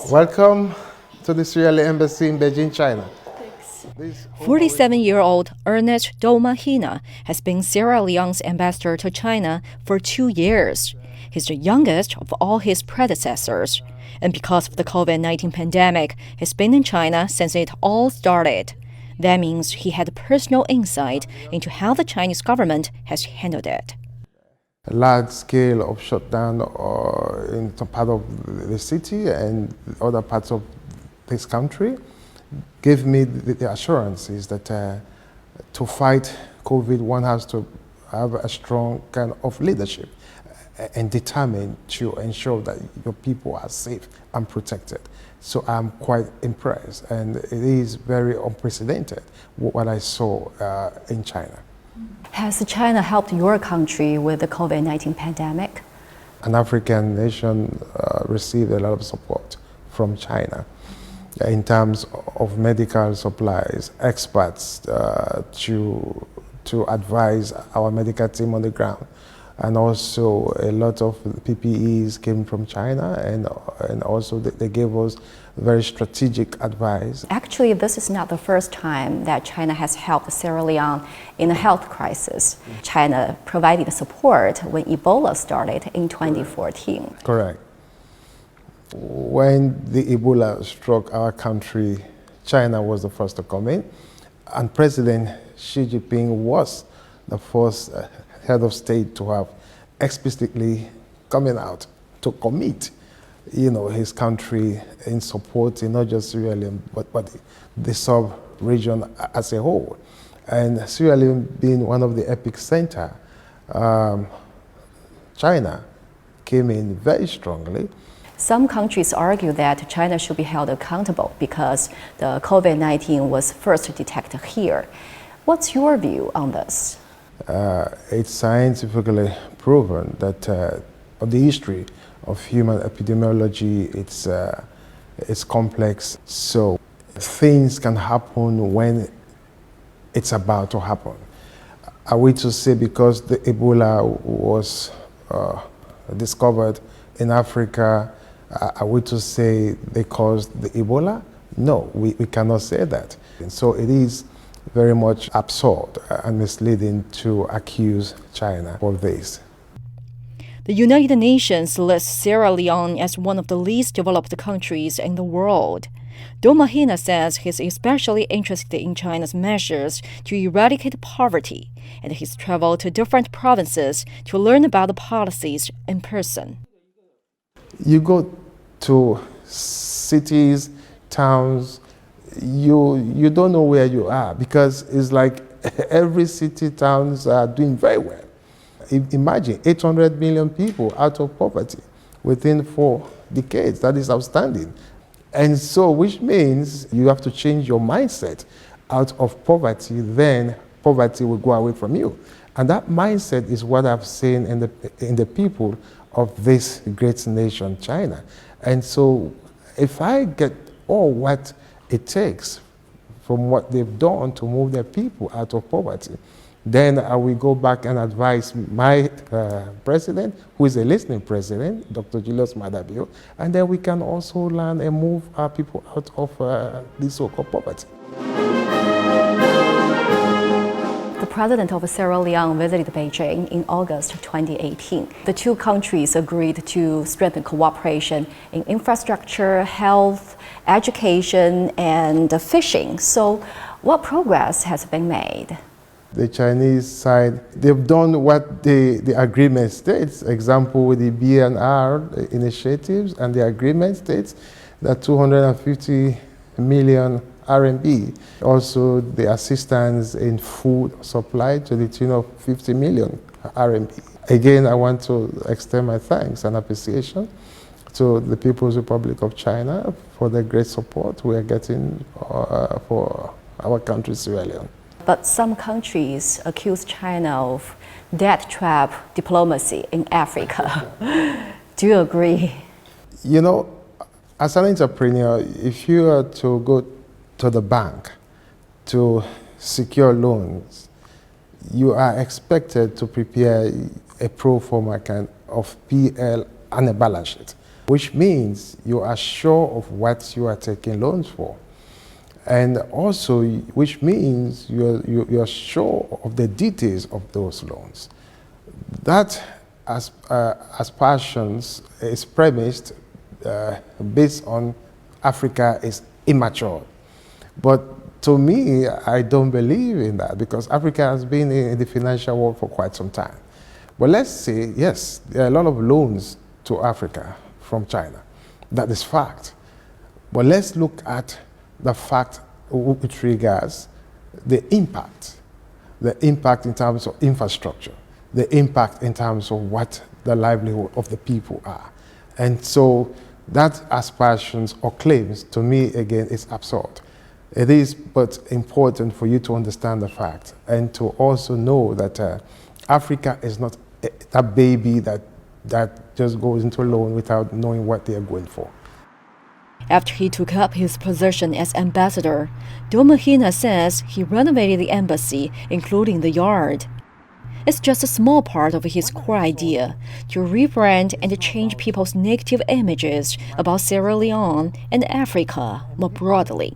Welcome to the Israeli Embassy in Beijing, China. 47-year-old Ernest Ndomahina has been Sierra Leone's ambassador to China for 2 years. He's the youngest of all his predecessors. And because of the COVID-19 pandemic, he's been in China since it all started. That means he had personal insight into how the Chinese government has handled it. A large scale of shutdown in some part of the city and other parts of this country gave me the assurances that to fight COVID, one has to have a strong kind of leadership and determined to ensure that your people are safe and protected. So I'm quite impressed, and it is very unprecedented what I saw in China. Has China helped your country with the COVID-19 pandemic? An African nation received a lot of support from China in terms of medical supplies, experts to advise our medical team on the ground. And also a lot of PPEs came from China, and also they gave us very strategic advice. Actually, this is not the first time that China has helped Sierra Leone in a health crisis. China provided support when Ebola started in 2014. Correct. When the Ebola struck our country, China was the first to come in, and President Xi Jinping was the first head of state to have explicitly coming out to commit, his country in supporting not just Sierra Leone, but the sub-region as a whole. And Sierra Leone being one of the epicenter, China came in very strongly. Some countries argue that China should be held accountable because the COVID-19 was first detected here. What's your view on this? It's scientifically proven that the history of human epidemiology, it's complex. So things can happen when it's about to happen. Are we to say because the Ebola was discovered in Africa, are we to say they caused the Ebola? No, we cannot say that. And so it is very much absurd and misleading to accuse China of this. The United Nations lists Sierra Leone as one of the least developed countries in the world. Ndomahina says he's especially interested in China's measures to eradicate poverty, and he's traveled to different provinces to learn about the policies in person. You go to cities, towns, you don't know where you are because it's like every city, towns are doing very well. Imagine 800 million people out of poverty within 4 decades. That is outstanding. And so, which means you have to change your mindset out of poverty, then poverty will go away from you. And that mindset is what I've seen in the people of this great nation, China. And so if I get all what it takes from what they've done to move their people out of poverty, then I will go back and advise my president, who is a listening president, Dr. Julius Madabio, and then we can also learn and move our people out of this so-called poverty. The president of Sierra Leone visited Beijing in August 2018. The two countries agreed to strengthen cooperation in infrastructure, health, education, and fishing. So what progress has been made? The Chinese side, they've done what the agreement states. Example with the BNR initiatives, and the agreement states that 250 million RMB. Also, the assistance in food supply to the tune of 50 million RMB. Again, I want to extend my thanks and appreciation to the People's Republic of China for the great support we are getting for our country, Sierra Leone. But some countries accuse China of debt trap diplomacy in Africa. Do you agree? As an entrepreneur, if you are to go to the bank to secure loans, you are expected to prepare a pro forma kind of PL and a balance sheet. which means you are sure of what you are taking loans for. And also, which means you're sure of the details of those loans. That aspersions is premised based on Africa is immature. But to me, I don't believe in that because Africa has been in the financial world for quite some time. But let's say, yes, there are a lot of loans to Africa from China. That is fact. But let's look at the fact with regards the impact in terms of infrastructure, the impact in terms of what the livelihood of the people are. And so that aspersions or claims, to me, again, is absurd. It is but important for you to understand the fact and to also know that Africa is not a baby that just goes into a loan without knowing what they are going for. After he took up his position as ambassador, Ndomahina says he renovated the embassy, including the yard. It's just a small part of his core idea to rebrand and to change people's negative images about Sierra Leone and Africa more broadly.